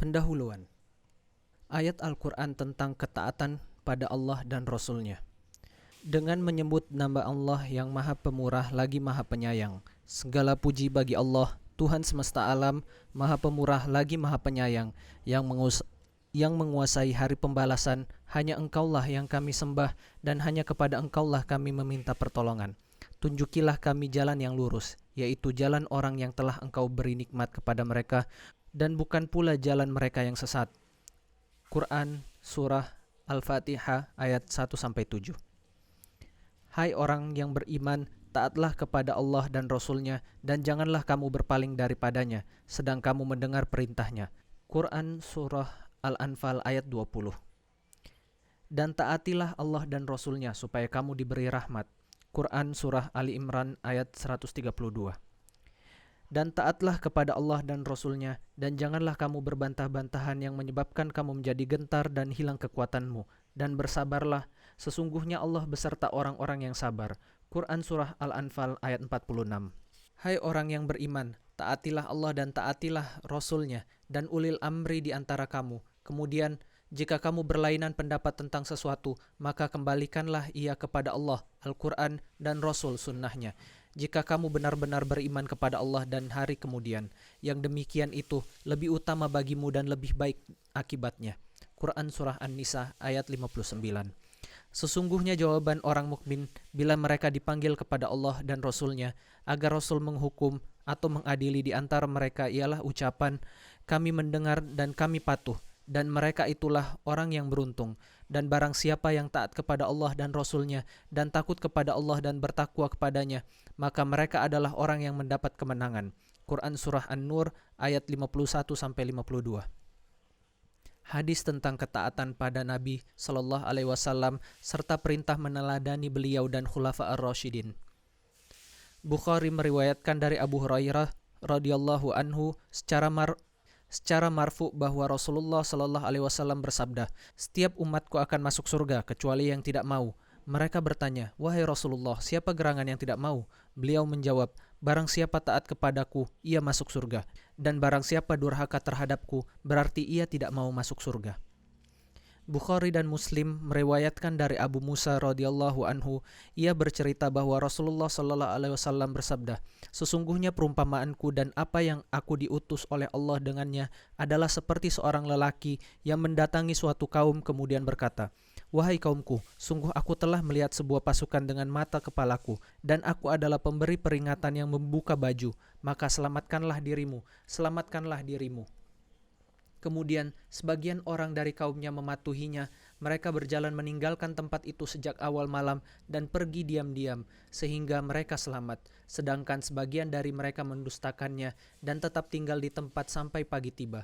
Pendahuluan. Ayat Al-Quran tentang ketaatan pada Allah dan Rasul-Nya. Dengan menyebut nama Allah yang Maha Pemurah lagi Maha Penyayang. Segala puji bagi Allah, Tuhan semesta alam, Maha Pemurah lagi Maha Penyayang, yang menguasai hari pembalasan. Hanya Engkaulah yang kami sembah, dan hanya kepada Engkaulah kami meminta pertolongan. Tunjukilah kami jalan yang lurus, yaitu jalan orang yang telah Engkau beri nikmat kepada mereka, dan bukan pula jalan mereka yang sesat. Quran Surah Al-Fatihah ayat 1-7. Hai orang yang beriman, taatlah kepada Allah dan Rasul-Nya, dan janganlah kamu berpaling daripadanya, sedang kamu mendengar perintahnya. Quran Surah Al-Anfal ayat 20. Dan taatilah Allah dan Rasul-Nya supaya kamu diberi rahmat. Quran Surah Ali Imran ayat 132. Dan taatlah kepada Allah dan Rasul-Nya, dan janganlah kamu berbantah-bantahan yang menyebabkan kamu menjadi gentar dan hilang kekuatanmu. Dan bersabarlah, sesungguhnya Allah beserta orang-orang yang sabar. Quran Surah Al-Anfal ayat 46. Hai orang yang beriman, taatilah Allah dan taatilah Rasul-Nya dan ulil amri di antara kamu. Kemudian, jika kamu berlainan pendapat tentang sesuatu, maka kembalikanlah ia kepada Allah, Al-Quran, dan Rasul sunnahnya. Jika kamu benar-benar beriman kepada Allah dan hari kemudian, yang demikian itu lebih utama bagimu dan lebih baik akibatnya. Quran Surah An-Nisa ayat 59. Sesungguhnya jawaban orang mukmin bila mereka dipanggil kepada Allah dan Rasul-Nya agar Rasul menghukum atau mengadili di antara mereka ialah ucapan, kami mendengar dan kami patuh, dan mereka itulah orang yang beruntung. Dan barang siapa yang taat kepada Allah dan Rasul-Nya dan takut kepada Allah dan bertakwa kepadanya, maka mereka adalah orang yang mendapat kemenangan. Quran Surah An-Nur ayat 51-52. Hadis tentang ketaatan pada Nabi Shallallahu Alaihi Wasallam serta perintah meneladani beliau dan Khulafa ar-Rasyidin. Bukhari meriwayatkan dari Abu Hurairah radhiyallahu anhu secara marfu bahwa Rasulullah Shallallahu Alaihi Wasallam bersabda, setiap umatku akan masuk surga kecuali yang tidak mau. Mereka bertanya, wahai Rasulullah, siapa gerangan yang tidak mau? Beliau menjawab, barang siapa taat kepadaku, ia masuk surga. Dan barang siapa durhaka terhadapku, berarti ia tidak mau masuk surga. Bukhari dan Muslim meriwayatkan dari Abu Musa radhiyallahu anhu, ia bercerita bahwa Rasulullah sallallahu alaihi wasallam bersabda, sesungguhnya perumpamaanku dan apa yang aku diutus oleh Allah dengannya adalah seperti seorang lelaki yang mendatangi suatu kaum kemudian berkata, wahai kaumku, sungguh aku telah melihat sebuah pasukan dengan mata kepalaku, dan aku adalah pemberi peringatan yang membuka baju, maka selamatkanlah dirimu, selamatkanlah dirimu. Kemudian sebagian orang dari kaumnya mematuhinya. Mereka berjalan meninggalkan tempat itu sejak awal malam dan pergi diam-diam sehingga mereka selamat. Sedangkan sebagian dari mereka mendustakannya dan tetap tinggal di tempat sampai pagi tiba.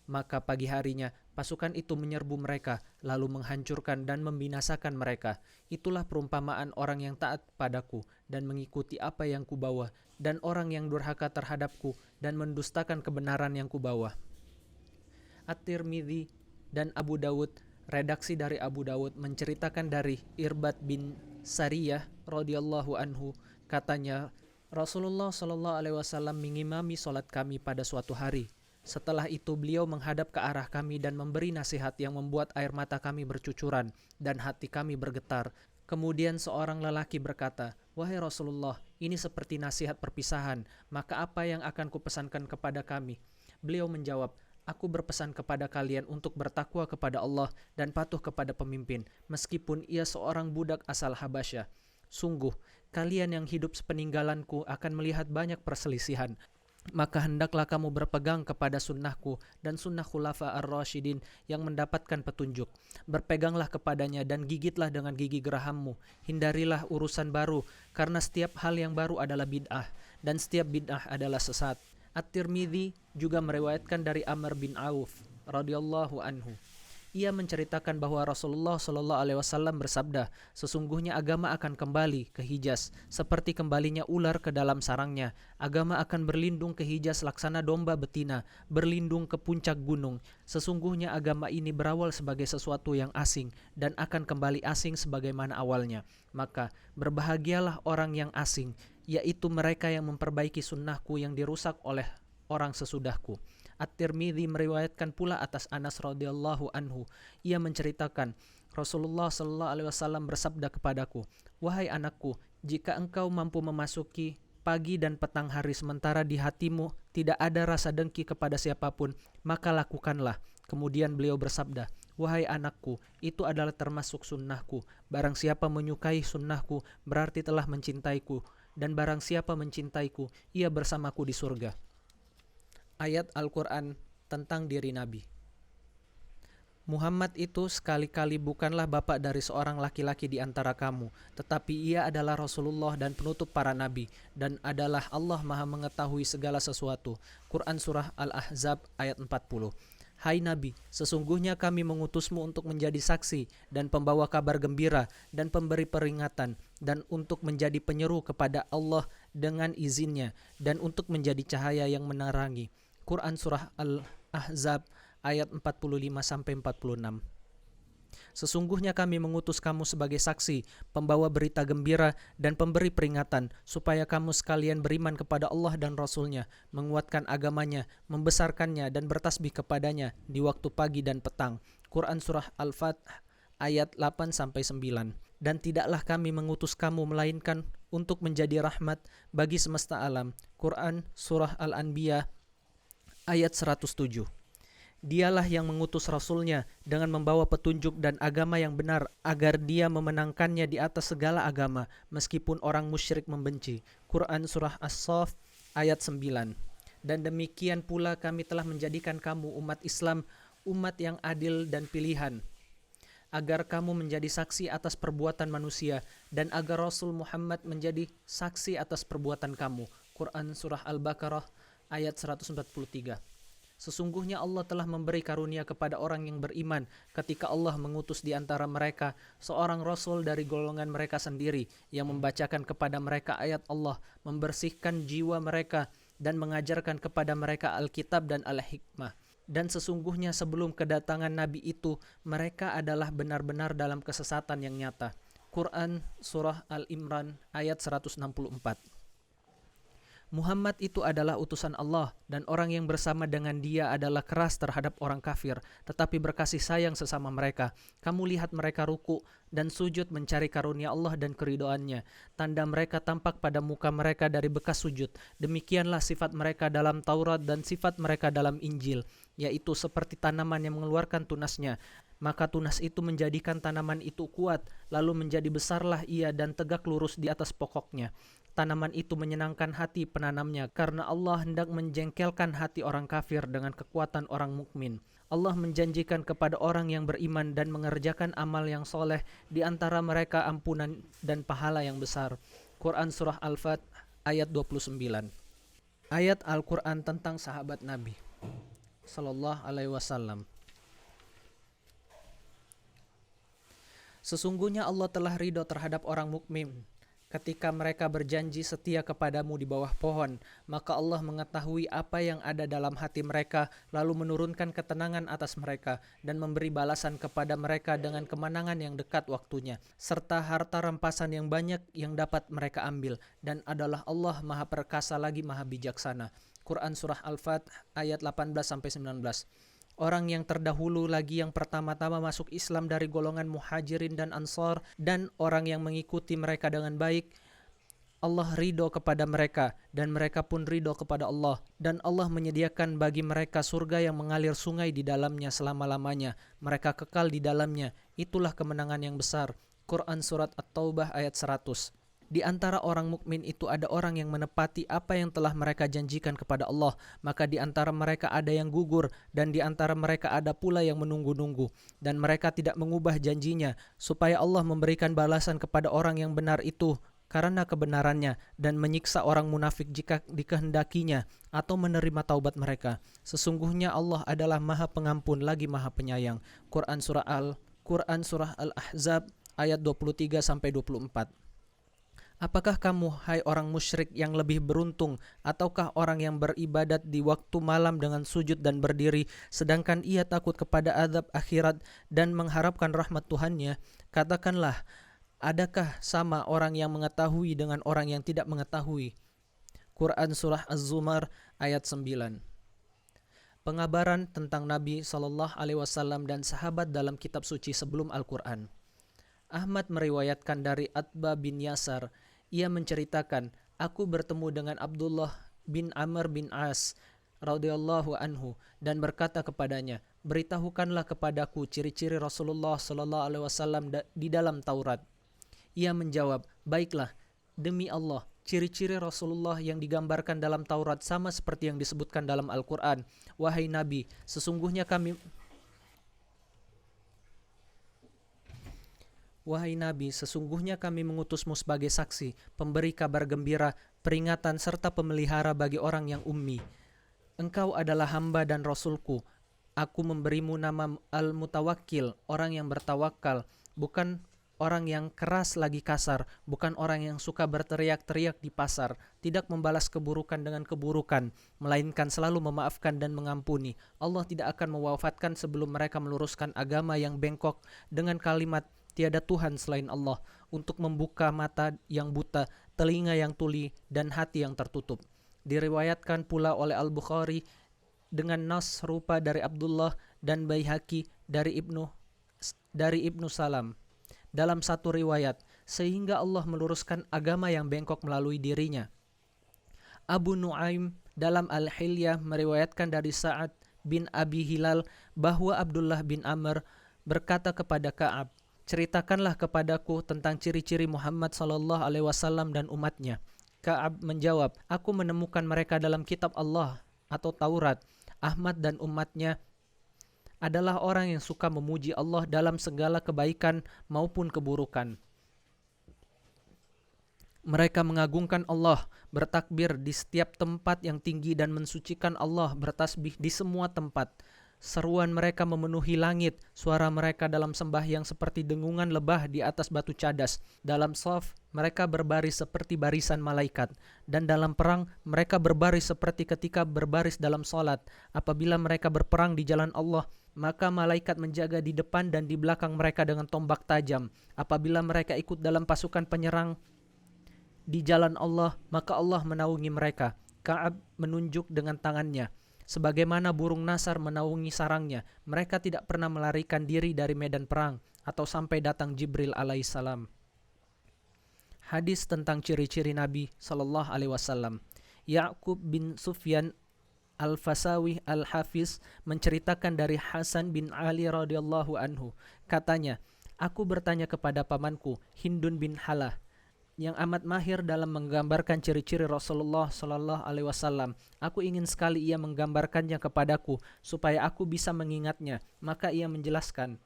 Maka pagi harinya pasukan itu menyerbu mereka lalu menghancurkan dan membinasakan mereka. Itulah perumpamaan orang yang taat padaku dan mengikuti apa yang kubawa, dan orang yang durhaka terhadapku dan mendustakan kebenaran yang kubawa. At-Tirmidzi dan Abu Dawud, redaksi dari Abu Dawud menceritakan dari Irbad bin Sariyah radhiyallahu anhu, katanya Rasulullah sallallahu alaihi wasallam mengimami salat kami pada suatu hari. Setelah itu beliau menghadap ke arah kami dan memberi nasihat yang membuat air mata kami bercucuran dan hati kami bergetar. Kemudian seorang lelaki berkata, wahai Rasulullah, ini seperti nasihat perpisahan, maka apa yang akan kupesankan kepada kami? Beliau menjawab, aku berpesan kepada kalian untuk bertakwa kepada Allah dan patuh kepada pemimpin, meskipun ia seorang budak asal Habasyah. Sungguh, kalian yang hidup sepeninggalanku akan melihat banyak perselisihan. Maka hendaklah kamu berpegang kepada sunnahku dan sunnah Khulafa ar-Rasyidin yang mendapatkan petunjuk. Berpeganglah kepadanya dan gigitlah dengan gigi gerahammu. Hindarilah urusan baru, karena setiap hal yang baru adalah bid'ah, dan setiap bid'ah adalah sesat. At-Tirmidzi juga meriwayatkan dari Amr bin Auf radhiyallahu anhu. Ia menceritakan bahwa Rasulullah sallallahu alaihi wasallam bersabda, sesungguhnya agama akan kembali ke Hijaz seperti kembalinya ular ke dalam sarangnya. Agama akan berlindung ke Hijaz laksana domba betina berlindung ke puncak gunung. Sesungguhnya agama ini berawal sebagai sesuatu yang asing dan akan kembali asing sebagaimana awalnya. Maka berbahagialah orang yang asing, yaitu mereka yang memperbaiki sunnahku yang dirusak oleh orang sesudahku. At-Tirmidzi meriwayatkan pula atas Anas radhiyallahu anhu. Ia menceritakan, Rasulullah sallallahu alaihi wasallam bersabda kepadaku, "Wahai anakku, jika engkau mampu memasuki pagi dan petang hari sementara di hatimu tidak ada rasa dengki kepada siapapun, maka lakukanlah." Kemudian beliau bersabda, "Wahai anakku, itu adalah termasuk sunnahku. Barang siapa menyukai sunnahku, berarti telah mencintaiku. Dan barang siapa mencintaiku, ia bersamaku di surga." Ayat Al-Quran tentang diri Nabi. Muhammad itu sekali-kali bukanlah bapak dari seorang laki-laki di antara kamu, tetapi ia adalah Rasulullah dan penutup para nabi, dan adalah Allah Maha mengetahui segala sesuatu. Quran Surah Al-Ahzab ayat 40. Hai Nabi, sesungguhnya kami mengutusmu untuk menjadi saksi dan pembawa kabar gembira dan pemberi peringatan, dan untuk menjadi penyeru kepada Allah dengan izinnya, dan untuk menjadi cahaya yang menerangi. Quran Surah Al-Ahzab ayat 45-46. Sesungguhnya kami mengutus kamu sebagai saksi, pembawa berita gembira, dan pemberi peringatan, supaya kamu sekalian beriman kepada Allah dan Rasul-Nya, menguatkan agamanya, membesarkannya, dan bertasbih kepadanya di waktu pagi dan petang. Quran Surah Al-Fath ayat 8-9. Dan tidaklah kami mengutus kamu melainkan untuk menjadi rahmat bagi semesta alam. Quran Surah Al-Anbiya ayat 107. Dialah yang mengutus Rasul-Nya dengan membawa petunjuk dan agama yang benar agar dia memenangkannya di atas segala agama, meskipun orang musyrik membenci. Quran Surah As-Saff ayat 9. Dan demikian pula kami telah menjadikan kamu umat Islam, umat yang adil dan pilihan, agar kamu menjadi saksi atas perbuatan manusia, dan agar Rasul Muhammad menjadi saksi atas perbuatan kamu. Quran Surah Al-Baqarah ayat 143. Sesungguhnya Allah telah memberi karunia kepada orang yang beriman ketika Allah mengutus di antara mereka seorang Rasul dari golongan mereka sendiri yang membacakan kepada mereka ayat Allah, membersihkan jiwa mereka, dan mengajarkan kepada mereka Alkitab dan Al-Hikmah. Dan sesungguhnya sebelum kedatangan Nabi itu, mereka adalah benar-benar dalam kesesatan yang nyata. Quran Surah Al-Imran ayat 164. Muhammad itu adalah utusan Allah, dan orang yang bersama dengan dia adalah keras terhadap orang kafir, tetapi berkasih sayang sesama mereka. Kamu lihat mereka ruku dan sujud mencari karunia Allah dan keridhoannya. Tanda mereka tampak pada muka mereka dari bekas sujud. Demikianlah sifat mereka dalam Taurat dan sifat mereka dalam Injil, yaitu seperti tanaman yang mengeluarkan tunasnya. Maka tunas itu menjadikan tanaman itu kuat, lalu menjadi besarlah ia dan tegak lurus di atas pokoknya. Tanaman itu menyenangkan hati penanamnya, karena Allah hendak menjengkelkan hati orang kafir dengan kekuatan orang mukmin. Allah menjanjikan kepada orang yang beriman dan mengerjakan amal yang soleh di antara mereka ampunan dan pahala yang besar. Quran Surah Al-Fath ayat 29. Ayat Al-Quran tentang sahabat Nabi Sallallahu Alaihi Wasallam. Sesungguhnya Allah telah ridho terhadap orang mukmin ketika mereka berjanji setia kepadamu di bawah pohon, maka Allah mengetahui apa yang ada dalam hati mereka, lalu menurunkan ketenangan atas mereka dan memberi balasan kepada mereka dengan kemenangan yang dekat waktunya, serta harta rampasan yang banyak yang dapat mereka ambil, dan adalah Allah Maha Perkasa lagi Maha Bijaksana. Quran Surah Al-Fath ayat 18-19. Orang yang terdahulu lagi yang pertama-tama masuk Islam dari golongan muhajirin dan ansar, dan orang yang mengikuti mereka dengan baik, Allah ridho kepada mereka dan mereka pun ridho kepada Allah, dan Allah menyediakan bagi mereka surga yang mengalir sungai di dalamnya selama-lamanya, mereka kekal di dalamnya. Itulah kemenangan yang besar. Quran Surat At-Taubah ayat 100. Di antara orang mukmin itu ada orang yang menepati apa yang telah mereka janjikan kepada Allah, maka di antara mereka ada yang gugur, dan di antara mereka ada pula yang menunggu-nunggu, dan mereka tidak mengubah janjinya, supaya Allah memberikan balasan kepada orang yang benar itu karena kebenarannya, dan menyiksa orang munafik jika dikehendakinya atau menerima taubat mereka. Sesungguhnya Allah adalah Maha Pengampun lagi Maha Penyayang. Quran Surah Al-Ahzab ayat 23-24. Apakah kamu, hai orang musyrik, yang lebih beruntung, ataukah orang yang beribadat di waktu malam dengan sujud dan berdiri, sedangkan ia takut kepada azab akhirat dan mengharapkan rahmat Tuhannya? Katakanlah, adakah sama orang yang mengetahui dengan orang yang tidak mengetahui? Quran Surah Az-Zumar ayat 9. Pengabaran tentang Nabi Shallallahu Alaihi Wasallam dan sahabat dalam kitab suci sebelum Al-Quran. Ahmad meriwayatkan dari Atba bin Yasar, ia menceritakan, aku bertemu dengan Abdullah bin Amr bin As radhiyallahu anhu dan berkata kepadanya, beritahukanlah kepadaku ciri-ciri Rasulullah Shallallahu Alaihi Wasallam di dalam Taurat. Ia menjawab, baiklah, demi Allah, ciri-ciri Rasulullah yang digambarkan dalam Taurat sama seperti yang disebutkan dalam Al-Quran. Wahai Nabi, sesungguhnya kami mengutusmu sebagai saksi, pemberi kabar gembira, peringatan serta pemelihara bagi orang yang ummi. Engkau adalah hamba dan Rasulku. Aku memberimu nama Al-Mutawakkil, orang yang bertawakal, bukan orang yang keras lagi kasar, bukan orang yang suka berteriak-teriak di pasar, tidak membalas keburukan dengan keburukan, melainkan selalu memaafkan dan mengampuni. Allah tidak akan mewafatkan sebelum mereka meluruskan agama yang bengkok dengan kalimat tiada Tuhan selain Allah, untuk membuka mata yang buta, telinga yang tuli, dan hati yang tertutup. Diriwayatkan pula oleh Al-Bukhari dengan nas serupa dari Abdullah dan Baihaqi dari Ibnu Salam. Dalam satu riwayat, sehingga Allah meluruskan agama yang bengkok melalui dirinya. Abu Nuaim dalam Al-Hilyah meriwayatkan dari Sa'ad bin Abi Hilal bahwa Abdullah bin Amr berkata kepada Ka'ab, ceritakanlah kepadaku tentang ciri-ciri Muhammad sallallahu alaihi wasallam dan umatnya. Ka'ab menjawab, aku menemukan mereka dalam kitab Allah atau Taurat. Ahmad dan umatnya adalah orang yang suka memuji Allah dalam segala kebaikan maupun keburukan. Mereka mengagungkan Allah, bertakbir di setiap tempat yang tinggi dan mensucikan Allah, bertasbih di semua tempat. Seruan mereka memenuhi langit, suara mereka dalam sembahyang seperti dengungan lebah di atas batu cadas. Dalam shaf, mereka berbaris seperti barisan malaikat. Dan dalam perang, mereka berbaris seperti ketika berbaris dalam salat. Apabila mereka berperang di jalan Allah, maka malaikat menjaga di depan dan di belakang mereka dengan tombak tajam. Apabila mereka ikut dalam pasukan penyerang di jalan Allah, maka Allah menaungi mereka. Ka'ab menunjuk dengan tangannya, sebagaimana burung nasar menaungi sarangnya. Mereka tidak pernah melarikan diri dari medan perang atau sampai datang Jibril alaihissalam. Hadis tentang ciri-ciri Nabi sallallahu alaihi wasallam. Ya'qub bin Sufyan Al-Fasawi Al-Hafiz menceritakan dari Hasan bin Ali radhiyallahu anhu. Katanya, aku bertanya kepada pamanku Hindun bin Halah yang amat mahir dalam menggambarkan ciri-ciri Rasulullah sallallahu alaihi wasallam. Aku ingin sekali ia menggambarkannya kepadaku supaya aku bisa mengingatnya. Maka ia menjelaskan,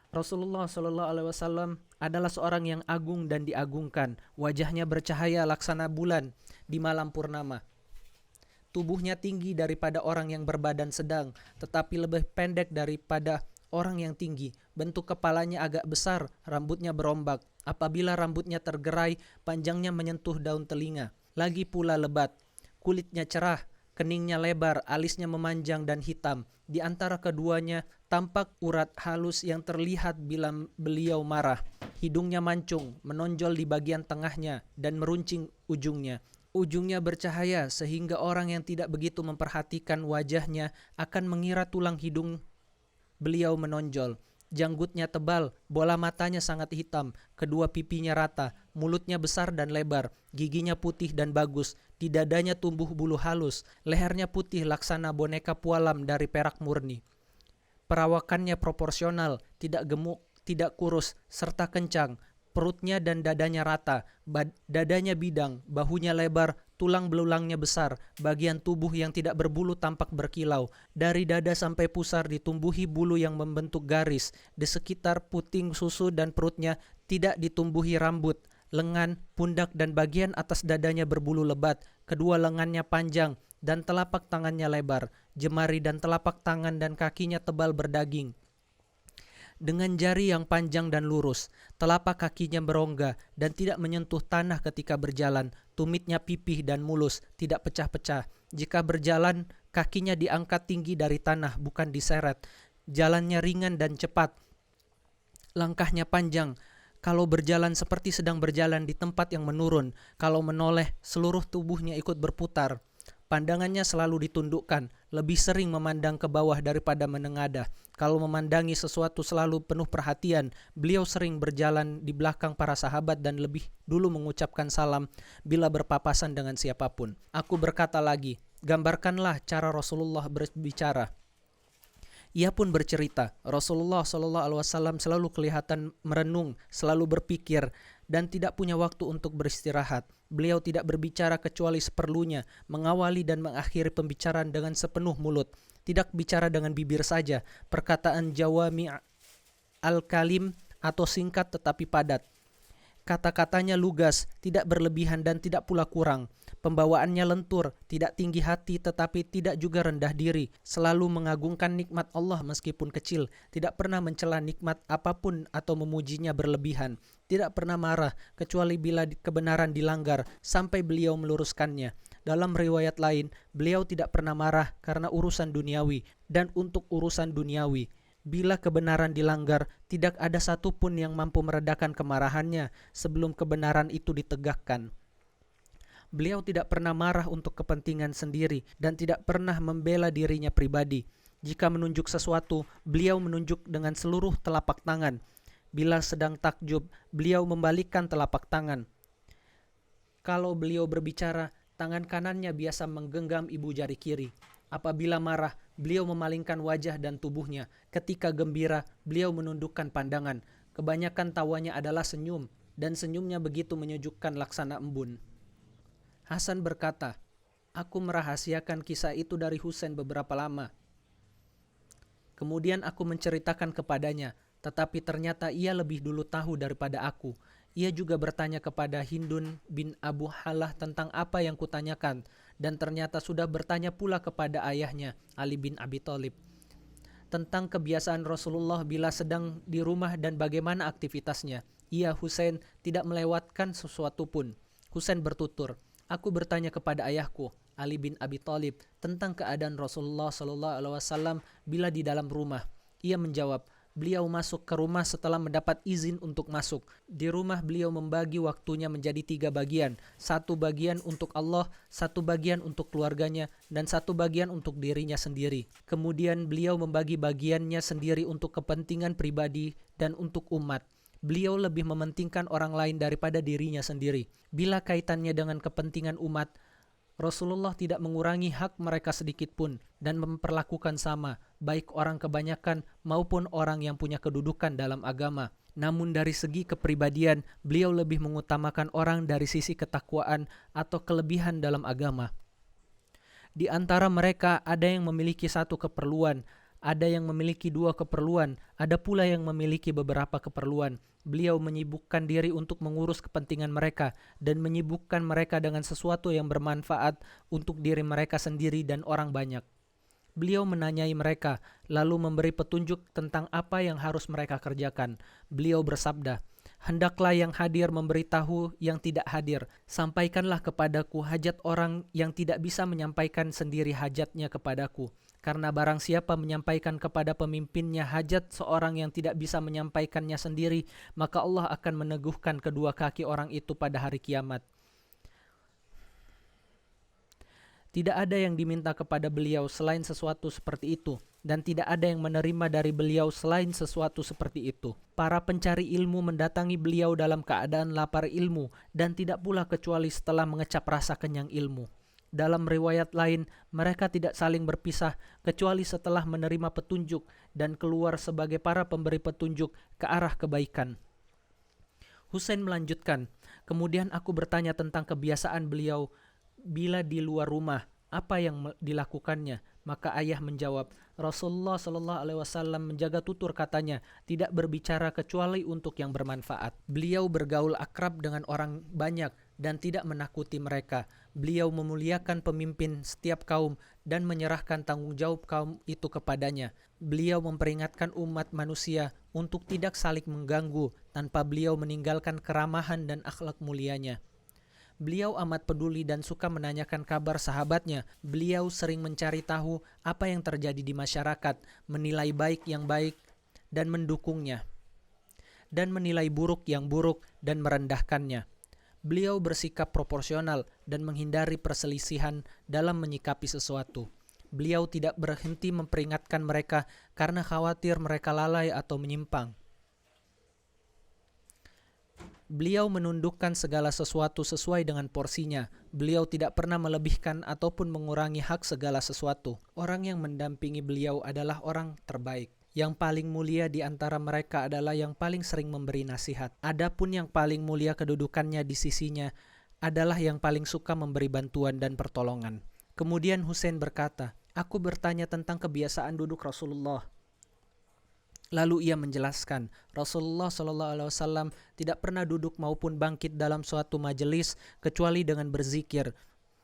Rasulullah sallallahu alaihi wasallam adalah seorang yang agung dan diagungkan. Wajahnya bercahaya laksana bulan di malam purnama. Tubuhnya tinggi daripada orang yang berbadan sedang, tetapi lebih pendek daripada orang yang tinggi. Bentuk kepalanya agak besar, rambutnya berombak. Apabila rambutnya tergerai, panjangnya menyentuh daun telinga. Lagi pula lebat. Kulitnya cerah, keningnya lebar, alisnya memanjang dan hitam. Di antara keduanya tampak urat halus yang terlihat bila beliau marah. Hidungnya mancung, menonjol di bagian tengahnya dan meruncing ujungnya. Ujungnya bercahaya sehingga orang yang tidak begitu memperhatikan wajahnya akan mengira tulang hidung beliau menonjol. Janggutnya tebal, bola matanya sangat hitam, kedua pipinya rata, mulutnya besar dan lebar, giginya putih dan bagus, di dadanya tumbuh bulu halus, lehernya putih laksana boneka pualam dari perak murni. Perawakannya proporsional, tidak gemuk, tidak kurus, serta kencang. Perutnya dan dadanya rata, dadanya bidang, bahunya lebar, tulang belulangnya besar, bagian tubuh yang tidak berbulu tampak berkilau. Dari dada sampai pusar ditumbuhi bulu yang membentuk garis. Di sekitar puting susu dan perutnya tidak ditumbuhi rambut. Lengan, pundak dan bagian atas dadanya berbulu lebat. Kedua lengannya panjang dan telapak tangannya lebar. Jemari dan telapak tangan dan kakinya tebal berdaging, dengan jari yang panjang dan lurus. Telapak kakinya berongga dan tidak menyentuh tanah ketika berjalan. Tumitnya pipih dan mulus, tidak pecah-pecah. Jika berjalan, kakinya diangkat tinggi dari tanah, bukan diseret. Jalannya ringan dan cepat. Langkahnya panjang. Kalau berjalan seperti sedang berjalan di tempat yang menurun. Kalau menoleh, seluruh tubuhnya ikut berputar. Pandangannya selalu ditundukkan, lebih sering memandang ke bawah daripada menengadah. Kalau memandangi sesuatu selalu penuh perhatian, beliau sering berjalan di belakang para sahabat dan lebih dulu mengucapkan salam bila berpapasan dengan siapapun. Aku berkata lagi, gambarkanlah cara Rasulullah berbicara. Ia pun bercerita, Rasulullah SAW selalu kelihatan merenung, selalu berpikir, dan tidak punya waktu untuk beristirahat. Beliau tidak berbicara kecuali seperlunya, mengawali dan mengakhiri pembicaraan dengan sepenuh mulut. Tidak bicara dengan bibir saja, perkataan jawami' al-kalim atau singkat tetapi padat. Kata-katanya lugas, tidak berlebihan dan tidak pula kurang. Pembawaannya lentur, tidak tinggi hati tetapi tidak juga rendah diri. Selalu mengagungkan nikmat Allah meskipun kecil. Tidak pernah mencela nikmat apapun atau memujinya berlebihan. Tidak pernah marah kecuali bila kebenaran dilanggar sampai beliau meluruskannya. Dalam riwayat lain, beliau tidak pernah marah karena urusan duniawi dan untuk urusan duniawi. Bila kebenaran dilanggar, tidak ada satupun yang mampu meredakan kemarahannya sebelum kebenaran itu ditegakkan. Beliau tidak pernah marah untuk kepentingan sendiri dan tidak pernah membela dirinya pribadi. Jika menunjuk sesuatu, beliau menunjuk dengan seluruh telapak tangan. Bila sedang takjub, beliau membalikkan telapak tangan. Kalau beliau berbicara, tangan kanannya biasa menggenggam ibu jari kiri. Apabila marah, beliau memalingkan wajah dan tubuhnya. Ketika gembira, beliau menundukkan pandangan. Kebanyakan tawanya adalah senyum, dan senyumnya begitu menyejukkan laksana embun. Hasan berkata, aku merahasiakan kisah itu dari Husain beberapa lama. Kemudian aku menceritakan kepadanya, tetapi ternyata ia lebih dulu tahu daripada aku. Ia juga bertanya kepada Hindun bin Abu Halah tentang apa yang kutanyakan, dan ternyata sudah bertanya pula kepada ayahnya, Ali bin Abi Thalib, tentang kebiasaan Rasulullah bila sedang di rumah dan bagaimana aktivitasnya. Ia, Husain, tidak melewatkan sesuatu pun. Husain bertutur, aku bertanya kepada ayahku, Ali bin Abi Thalib, tentang keadaan Rasulullah SAW bila di dalam rumah. Ia menjawab, beliau masuk ke rumah setelah mendapat izin untuk masuk. Di rumah beliau membagi waktunya menjadi 3 bagian. 1 bagian untuk Allah, 1 bagian untuk keluarganya, dan 1 bagian untuk dirinya sendiri. Kemudian beliau membagi bagiannya sendiri untuk kepentingan pribadi dan untuk umat. Beliau lebih mementingkan orang lain daripada dirinya sendiri. Bila kaitannya dengan kepentingan umat, Rasulullah tidak mengurangi hak mereka sedikit pun dan memperlakukan sama, baik orang kebanyakan maupun orang yang punya kedudukan dalam agama. Namun dari segi kepribadian, beliau lebih mengutamakan orang dari sisi ketakwaan atau kelebihan dalam agama. Di antara mereka ada yang memiliki 1 keperluan, ada yang memiliki 2 keperluan, ada pula yang memiliki beberapa keperluan. Beliau menyibukkan diri untuk mengurus kepentingan mereka dan menyibukkan mereka dengan sesuatu yang bermanfaat untuk diri mereka sendiri dan orang banyak. Beliau menanyai mereka, lalu memberi petunjuk tentang apa yang harus mereka kerjakan. Beliau bersabda, hendaklah yang hadir memberitahu yang tidak hadir. Sampaikanlah kepadaku hajat orang yang tidak bisa menyampaikan sendiri hajatnya kepadaku. Karena barang siapa menyampaikan kepada pemimpinnya hajat seorang yang tidak bisa menyampaikannya sendiri, maka Allah akan meneguhkan kedua kaki orang itu pada hari kiamat. Tidak ada yang diminta kepada beliau selain sesuatu seperti itu, dan tidak ada yang menerima dari beliau selain sesuatu seperti itu. Para pencari ilmu mendatangi beliau dalam keadaan lapar ilmu, dan tidak pula kecuali setelah mengecap rasa kenyang ilmu. Dalam riwayat lain, mereka tidak saling berpisah kecuali setelah menerima petunjuk dan keluar sebagai para pemberi petunjuk ke arah kebaikan. Husain melanjutkan, kemudian aku bertanya tentang kebiasaan beliau bila di luar rumah, apa yang dilakukannya. Maka ayah menjawab, Rasulullah SAW menjaga tutur katanya, tidak berbicara kecuali untuk yang bermanfaat. Beliau bergaul akrab dengan orang banyak dan tidak menakuti mereka. Beliau memuliakan pemimpin setiap kaum dan menyerahkan tanggung jawab kaum itu kepadanya. Beliau memperingatkan umat manusia untuk tidak saling mengganggu tanpa beliau meninggalkan keramahan dan akhlak mulianya. Beliau amat peduli dan suka menanyakan kabar sahabatnya. Beliau sering mencari tahu apa yang terjadi di masyarakat, menilai baik yang baik dan mendukungnya, dan menilai buruk yang buruk dan merendahkannya. Beliau bersikap proporsional dan menghindari perselisihan dalam menyikapi sesuatu. Beliau tidak berhenti memperingatkan mereka karena khawatir mereka lalai atau menyimpang. Beliau menundukkan segala sesuatu sesuai dengan porsinya. Beliau tidak pernah melebihkan ataupun mengurangi hak segala sesuatu. Orang yang mendampingi beliau adalah orang terbaik. Yang paling mulia di antara mereka adalah yang paling sering memberi nasihat. Adapun yang paling mulia kedudukannya di sisinya adalah yang paling suka memberi bantuan dan pertolongan. Kemudian Husain berkata, "Aku bertanya tentang kebiasaan duduk Rasulullah." Lalu ia menjelaskan, Rasulullah SAW tidak pernah duduk maupun bangkit dalam suatu majelis kecuali dengan berzikir.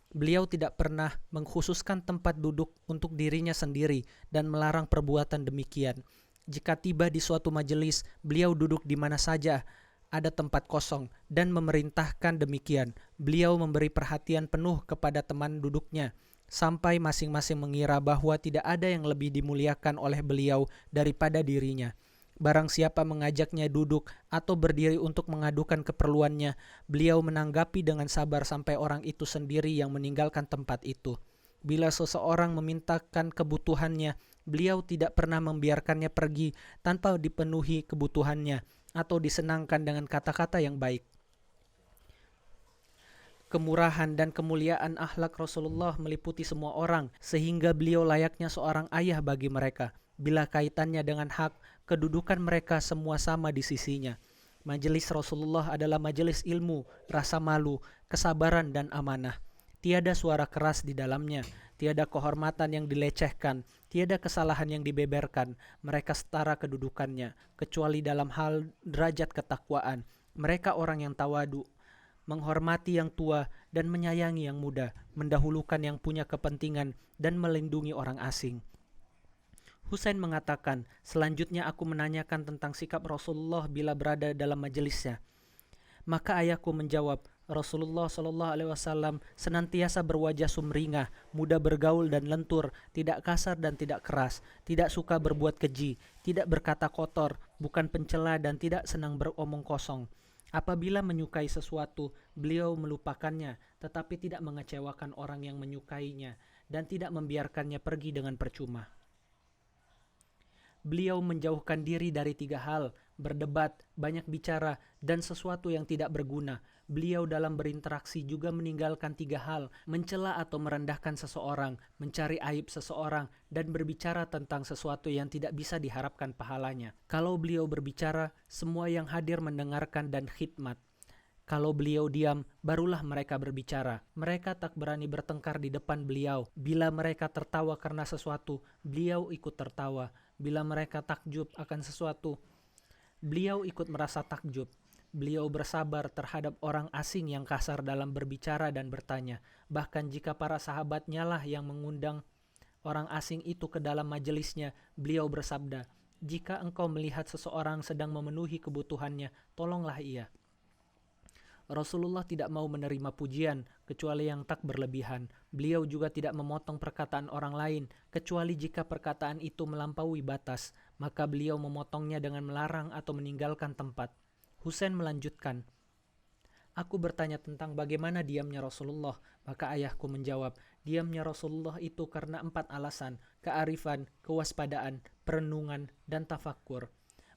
Beliau tidak pernah mengkhususkan tempat duduk untuk dirinya sendiri dan melarang perbuatan demikian. Jika tiba di suatu majelis, beliau duduk di mana saja ada tempat kosong dan memerintahkan demikian. Beliau memberi perhatian penuh kepada teman duduknya, sampai masing-masing mengira bahwa tidak ada yang lebih dimuliakan oleh beliau daripada dirinya. Barang siapa mengajaknya duduk atau berdiri untuk mengadukan keperluannya, beliau menanggapi dengan sabar sampai orang itu sendiri yang meninggalkan tempat itu. Bila seseorang memintakan kebutuhannya, beliau tidak pernah membiarkannya pergi tanpa dipenuhi kebutuhannya atau disenangkan dengan kata-kata yang baik. Kemurahan dan kemuliaan akhlak Rasulullah meliputi semua orang, sehingga beliau layaknya seorang ayah bagi mereka. Bila kaitannya dengan hak, kedudukan mereka semua sama di sisinya. Majelis Rasulullah adalah majelis ilmu, rasa malu, kesabaran dan amanah. Tiada suara keras di dalamnya, tiada kehormatan yang dilecehkan, tiada kesalahan yang dibeberkan. Mereka setara kedudukannya, kecuali dalam hal derajat ketakwaan. Mereka orang yang tawadu, menghormati yang tua dan menyayangi yang muda, mendahulukan yang punya kepentingan dan melindungi orang asing. Husain mengatakan, selanjutnya aku menanyakan tentang sikap Rasulullah bila berada dalam majelisnya. Maka ayahku menjawab, Rasulullah SAW senantiasa berwajah sumringah, mudah bergaul dan lentur, tidak kasar dan tidak keras, tidak suka berbuat keji, tidak berkata kotor, bukan pencela dan tidak senang beromong kosong. Apabila menyukai sesuatu, beliau melupakannya, tetapi tidak mengecewakan orang yang menyukainya, dan tidak membiarkannya pergi dengan percuma. Beliau menjauhkan diri dari 3 hal, berdebat, banyak bicara, dan sesuatu yang tidak berguna. Beliau dalam berinteraksi juga meninggalkan 3 hal, mencela atau merendahkan seseorang, mencari aib seseorang, dan berbicara tentang sesuatu yang tidak bisa diharapkan pahalanya. Kalau beliau berbicara, semua yang hadir mendengarkan dan khidmat. Kalau beliau diam, barulah mereka berbicara. Mereka tak berani bertengkar di depan beliau. Bila mereka tertawa karena sesuatu, beliau ikut tertawa. Bila mereka takjub akan sesuatu, beliau ikut merasa takjub. Beliau bersabar terhadap orang asing yang kasar dalam berbicara dan bertanya. Bahkan jika para sahabatnya lah yang mengundang orang asing itu ke dalam majelisnya, beliau bersabda, "Jika engkau melihat seseorang sedang memenuhi kebutuhannya, tolonglah ia." Rasulullah tidak mau menerima pujian, kecuali yang tak berlebihan. Beliau juga tidak memotong perkataan orang lain, kecuali jika perkataan itu melampaui batas. Maka beliau memotongnya dengan melarang atau meninggalkan tempat. Husain melanjutkan, aku bertanya tentang bagaimana diamnya Rasulullah. Maka ayahku menjawab, diamnya Rasulullah itu karena 4 alasan, kearifan, kewaspadaan, perenungan, dan tafakkur.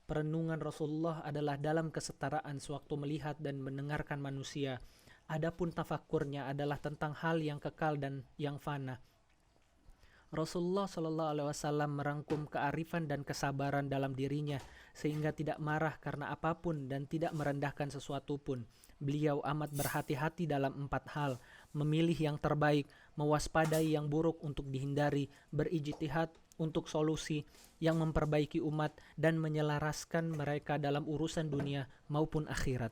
Perenungan Rasulullah adalah dalam kesetaraan sewaktu melihat dan mendengarkan manusia. Adapun tafakkurnya adalah tentang hal yang kekal dan yang fana. Rasulullah SAW merangkum kearifan dan kesabaran dalam dirinya sehingga tidak marah karena apapun dan tidak merendahkan sesuatu pun. Beliau amat berhati-hati dalam 4 hal, memilih yang terbaik, mewaspadai yang buruk untuk dihindari, berijtihad untuk solusi yang memperbaiki umat dan menyelaraskan mereka dalam urusan dunia maupun akhirat.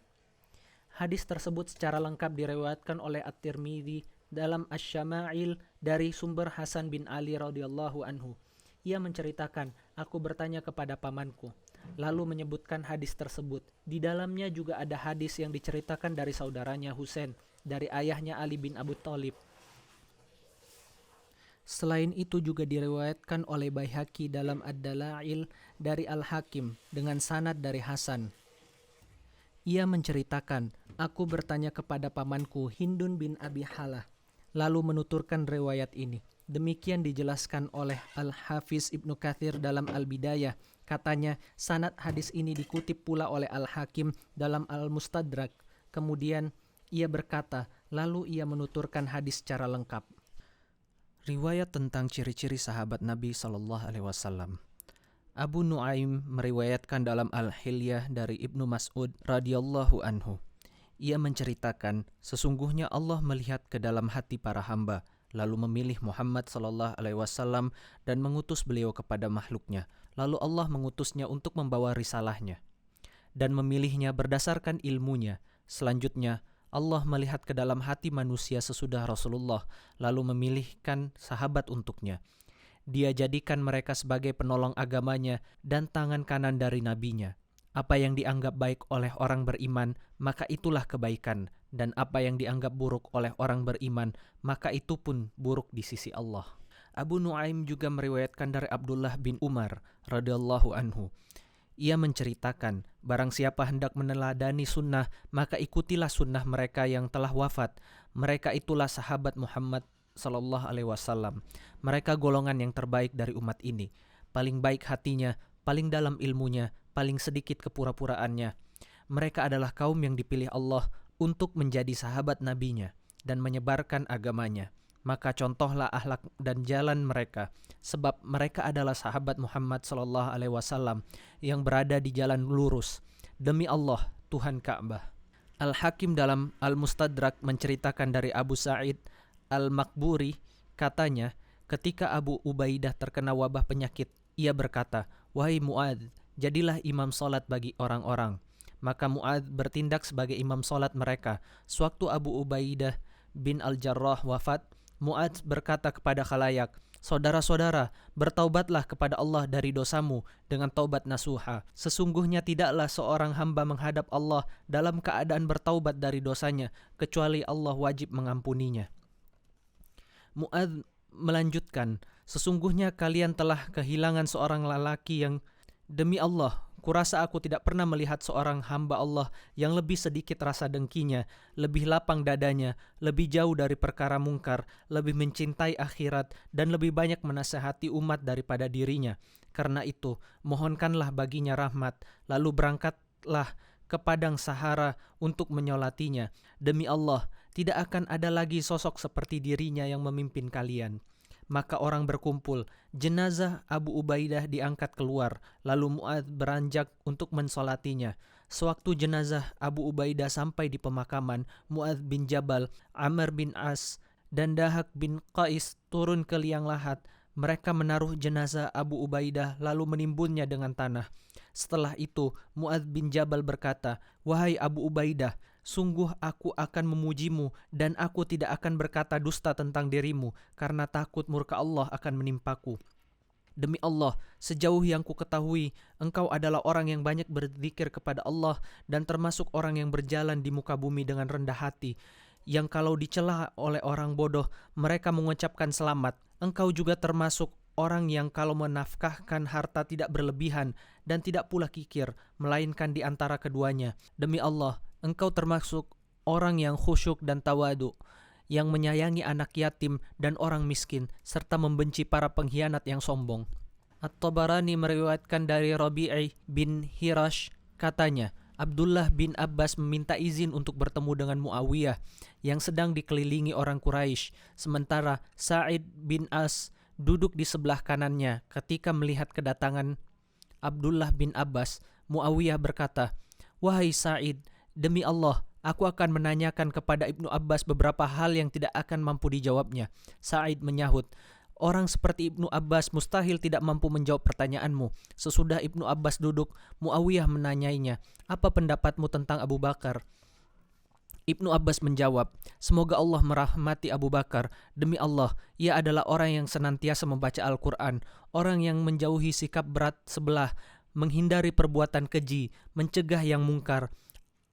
Hadis tersebut secara lengkap diriwayatkan oleh At-Tirmidzi dalam Asy-Syama'il dari sumber Hasan bin Ali radhiyallahu anhu. Ia menceritakan, aku bertanya kepada pamanku, lalu menyebutkan hadis tersebut. Di dalamnya juga ada hadis yang diceritakan dari saudaranya Husain, dari ayahnya Ali bin Abu Thalib. Selain itu juga diriwayatkan oleh Baihaqi dalam Ad-Dalail dari Al-Hakim dengan sanad dari Hasan. Ia menceritakan, aku bertanya kepada pamanku Hindun bin Abi Halah, lalu menuturkan riwayat ini. Demikian dijelaskan oleh Al-Hafiz Ibnu Katsir dalam Al-Bidayah. Katanya, sanad hadis ini dikutip pula oleh Al-Hakim dalam Al-Mustadrak. Kemudian ia berkata, lalu ia menuturkan hadis secara lengkap. Riwayat tentang ciri-ciri sahabat Nabi SAW. Abu Nuaim meriwayatkan dalam Al-Hilyah dari Ibnu Mas'ud radhiyallahu anhu. Ia menceritakan, sesungguhnya Allah melihat ke dalam hati para hamba, lalu memilih Muhammad SAW dan mengutus beliau kepada makhluknya. Lalu Allah mengutusnya untuk membawa risalahnya dan memilihnya berdasarkan ilmunya. Selanjutnya, Allah melihat ke dalam hati manusia sesudah Rasulullah, lalu memilihkan sahabat untuknya. Dia jadikan mereka sebagai penolong agamanya dan tangan kanan dari nabinya. Apa yang dianggap baik oleh orang beriman, maka itulah kebaikan. Dan apa yang dianggap buruk oleh orang beriman, maka itu pun buruk di sisi Allah. Abu Nuaim juga meriwayatkan dari Abdullah bin Umar radhiyallahu anhu. Ia menceritakan, barang siapa hendak meneladani sunnah, maka ikutilah sunnah mereka yang telah wafat. Mereka itulah sahabat Muhammad sallallahu alaihi wasallam. Mereka golongan yang terbaik dari umat ini. Paling baik hatinya, paling dalam ilmunya, paling sedikit kepura-puraannya. Mereka adalah kaum yang dipilih Allah untuk menjadi sahabat nabinya dan menyebarkan agamanya. Maka contohlah akhlak dan jalan mereka, sebab mereka adalah sahabat Muhammad sallallahu alaihi wasallam yang berada di jalan lurus. Demi Allah, Tuhan Ka'bah. Al-Hakim dalam Al-Mustadrak menceritakan dari Abu Sa'id Al-Makburi, katanya, ketika Abu Ubaidah terkena wabah penyakit, ia berkata, wahai Mu'adz, jadilah imam salat bagi orang-orang. Maka Mu'adz bertindak sebagai imam salat mereka. Sewaktu Abu Ubaidah bin Al-Jarrah wafat, Mu'adz berkata kepada khalayak, saudara-saudara, bertaubatlah kepada Allah dari dosamu dengan taubat nasuha. Sesungguhnya tidaklah seorang hamba menghadap Allah dalam keadaan bertaubat dari dosanya, kecuali Allah wajib mengampuninya. Mu'adz melanjutkan, sesungguhnya kalian telah kehilangan seorang lelaki yang, demi Allah, kurasa aku tidak pernah melihat seorang hamba Allah yang lebih sedikit rasa dengkinya, lebih lapang dadanya, lebih jauh dari perkara mungkar, lebih mencintai akhirat, dan lebih banyak menasihati umat daripada dirinya. Karena itu, mohonkanlah baginya rahmat, lalu berangkatlah ke padang Sahara untuk menyolatinya. Demi Allah, tidak akan ada lagi sosok seperti dirinya yang memimpin kalian. Maka orang berkumpul, jenazah Abu Ubaidah diangkat keluar, lalu Mu'adz beranjak untuk mensolatinya. Sewaktu jenazah Abu Ubaidah sampai di pemakaman, Mu'adz bin Jabal, Amr bin As, dan Dahak bin Qais turun ke liang lahat. Mereka menaruh jenazah Abu Ubaidah lalu menimbunnya dengan tanah. Setelah itu, Mu'adz bin Jabal berkata, wahai Abu Ubaidah, sungguh aku akan memujimu dan aku tidak akan berkata dusta tentang dirimu karena takut murka Allah akan menimpaku. Demi Allah, sejauh yang ku ketahui, engkau adalah orang yang banyak berzikir kepada Allah dan termasuk orang yang berjalan di muka bumi dengan rendah hati, yang kalau dicela oleh orang bodoh, mereka mengucapkan selamat. Engkau juga termasuk orang yang kalau menafkahkan harta tidak berlebihan dan tidak pula kikir, melainkan di antara keduanya. Demi Allah, engkau termasuk orang yang khusyuk dan tawadu, yang menyayangi anak yatim dan orang miskin, serta membenci para pengkhianat yang sombong. At-Tabarani meriwayatkan dari Rabi'i bin Hirash, katanya, Abdullah bin Abbas meminta izin untuk bertemu dengan Muawiyah yang sedang dikelilingi orang Quraisy, sementara Sa'id bin As duduk di sebelah kanannya. Ketika melihat kedatangan Abdullah bin Abbas, Muawiyah berkata, wahai Sa'id, demi Allah, aku akan menanyakan kepada Ibnu Abbas beberapa hal yang tidak akan mampu dijawabnya. Sa'id menyahut, orang seperti Ibnu Abbas mustahil tidak mampu menjawab pertanyaanmu. Sesudah Ibnu Abbas duduk, Muawiyah menanyainya, apa pendapatmu tentang Abu Bakar? Ibnu Abbas menjawab, semoga Allah merahmati Abu Bakar. Demi Allah, ia adalah orang yang senantiasa membaca Al-Quran, orang yang menjauhi sikap berat sebelah, menghindari perbuatan keji, mencegah yang mungkar,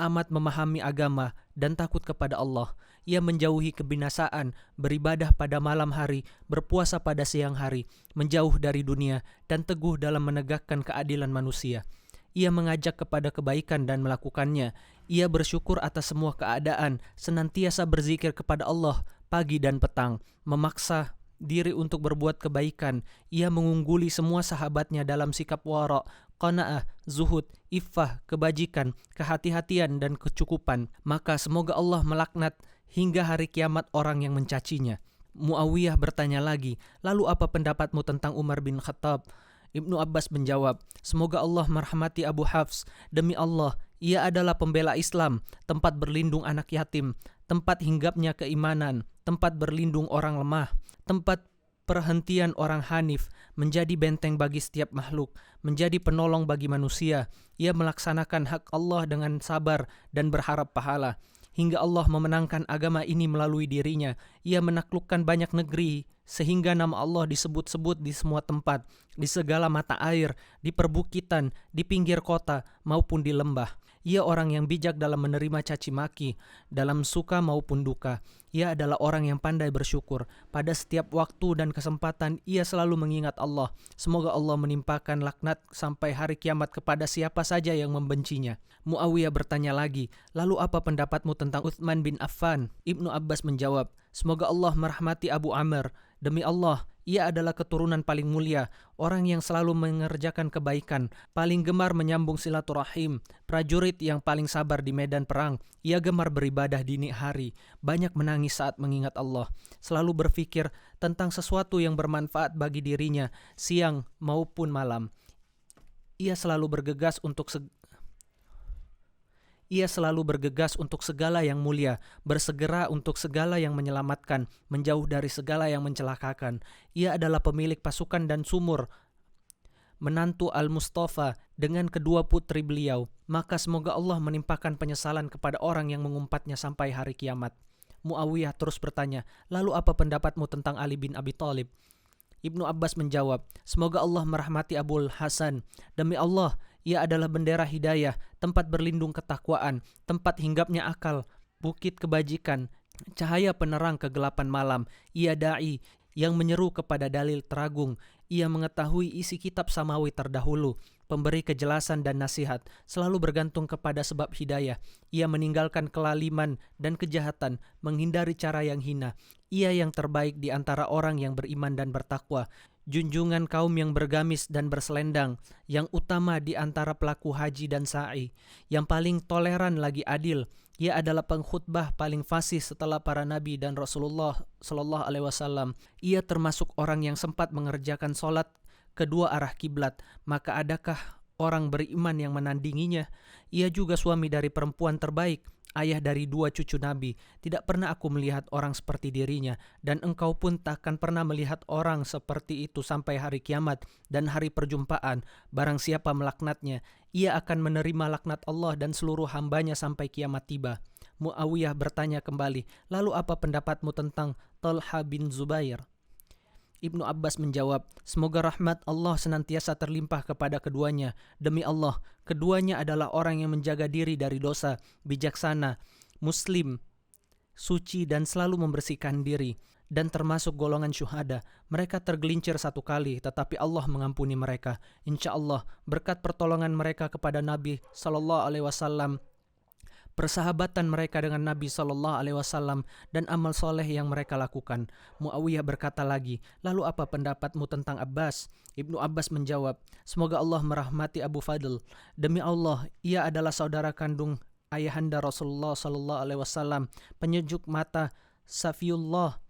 amat memahami agama dan takut kepada Allah. Ia menjauhi kebinasaan, beribadah pada malam hari, berpuasa pada siang hari, menjauh dari dunia, dan teguh dalam menegakkan keadilan manusia. Ia mengajak kepada kebaikan dan melakukannya. Ia bersyukur atas semua keadaan, senantiasa berzikir kepada Allah pagi dan petang, memaksa diri untuk berbuat kebaikan. Ia mengungguli semua sahabatnya dalam sikap wara', qanaah, zuhud, iffah, kebajikan, kehati-hatian dan kecukupan. Maka semoga Allah melaknat hingga hari kiamat orang yang mencacinya. Muawiyah bertanya lagi, lalu apa pendapatmu tentang Umar bin Khattab? Ibnu Abbas menjawab, semoga Allah merahmati Abu Hafs. Demi Allah, ia adalah pembela Islam, tempat berlindung anak yatim, tempat hinggapnya keimanan, tempat berlindung orang lemah, tempat perhentian orang hanif, menjadi benteng bagi setiap makhluk, menjadi penolong bagi manusia. Ia melaksanakan hak Allah dengan sabar dan berharap pahala, hingga Allah memenangkan agama ini melalui dirinya. Ia menaklukkan banyak negeri, sehingga nama Allah disebut-sebut di semua tempat, di segala mata air, di perbukitan, di pinggir kota, maupun di lembah. Ia orang yang bijak dalam menerima caci maki, dalam suka maupun duka. Ia adalah orang yang pandai bersyukur. Pada setiap waktu dan kesempatan, ia selalu mengingat Allah. Semoga Allah menimpakan laknat sampai hari kiamat kepada siapa saja yang membencinya. Muawiyah bertanya lagi, lalu apa pendapatmu tentang Utsman bin Affan? Ibnu Abbas menjawab, semoga Allah merahmati Abu Amr. Demi Allah, ia adalah keturunan paling mulia, orang yang selalu mengerjakan kebaikan, paling gemar menyambung silaturahim, prajurit yang paling sabar di medan perang. Ia gemar beribadah dini hari, banyak menangis saat mengingat Allah, selalu berpikir tentang sesuatu yang bermanfaat bagi dirinya, siang maupun malam. Ia selalu bergegas untuk segala yang mulia, bersegera untuk segala yang menyelamatkan, menjauh dari segala yang mencelakakan. Ia adalah pemilik pasukan dan sumur, menantu Al-Mustafa dengan kedua putri beliau. Maka semoga Allah menimpakan penyesalan kepada orang yang mengumpatnya sampai hari kiamat. Muawiyah terus bertanya, lalu apa pendapatmu tentang Ali bin Abi Thalib? Ibnu Abbas menjawab, semoga Allah merahmati Abul Hasan. Demi Allah, ia adalah bendera hidayah, tempat berlindung ketakwaan, tempat hinggapnya akal, bukit kebajikan, cahaya penerang kegelapan malam. Ia da'i yang menyeru kepada dalil teragung. Ia mengetahui isi kitab samawi terdahulu, pemberi kejelasan dan nasihat, selalu bergantung kepada sebab hidayah. Ia meninggalkan kelaliman dan kejahatan, menghindari cara yang hina. Ia yang terbaik di antara orang yang beriman dan bertakwa, junjungan kaum yang bergamis dan berselendang, yang utama di antara pelaku haji dan sa'i, yang paling toleran lagi adil. Ia adalah pengkhutbah paling fasih setelah para nabi dan Rasulullah sallallahu alaihi wasallam. Ia termasuk orang yang sempat mengerjakan solat kedua arah kiblat. Maka adakah orang beriman yang menandinginya? Ia juga suami dari perempuan terbaik, ayah dari 2 cucu Nabi. Tidak pernah aku melihat orang seperti dirinya, dan engkau pun takkan pernah melihat orang seperti itu sampai hari kiamat dan hari perjumpaan. Barang siapa melaknatnya, ia akan menerima laknat Allah dan seluruh hambanya sampai kiamat tiba. Muawiyah bertanya kembali, lalu apa pendapatmu tentang Talha bin Zubair? Ibnu Abbas menjawab, semoga rahmat Allah senantiasa terlimpah kepada keduanya. Demi Allah, keduanya adalah orang yang menjaga diri dari dosa, bijaksana, muslim, suci dan selalu membersihkan diri, dan termasuk golongan syuhada. Mereka tergelincir 1 kali, tetapi Allah mengampuni mereka. Insya Allah, berkat pertolongan mereka kepada Nabi sallallahu alaihi wasallam, persahabatan mereka dengan Nabi sallallahu alaihi wasallam, dan amal soleh yang mereka lakukan. Muawiyah berkata lagi, lalu apa pendapatmu tentang Abbas? Ibnu Abbas menjawab, semoga Allah merahmati Abu Fadl. Demi Allah, ia adalah saudara kandung ayahanda Rasulullah sallallahu alaihi wasallam, penyejuk mata Safiullah,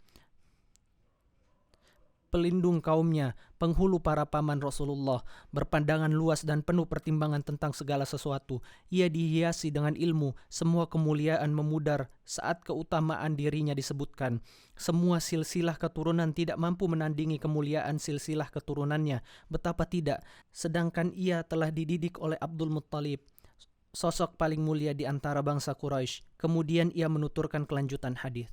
pelindung kaumnya, penghulu para paman Rasulullah, berpandangan luas dan penuh pertimbangan tentang segala sesuatu. Ia dihiasi dengan ilmu, semua kemuliaan memudar saat keutamaan dirinya disebutkan. Semua silsilah keturunan tidak mampu menandingi kemuliaan silsilah keturunannya. Betapa tidak, sedangkan ia telah dididik oleh Abdul Muttalib, sosok paling mulia di antara bangsa Quraisy. Kemudian ia menuturkan kelanjutan hadis.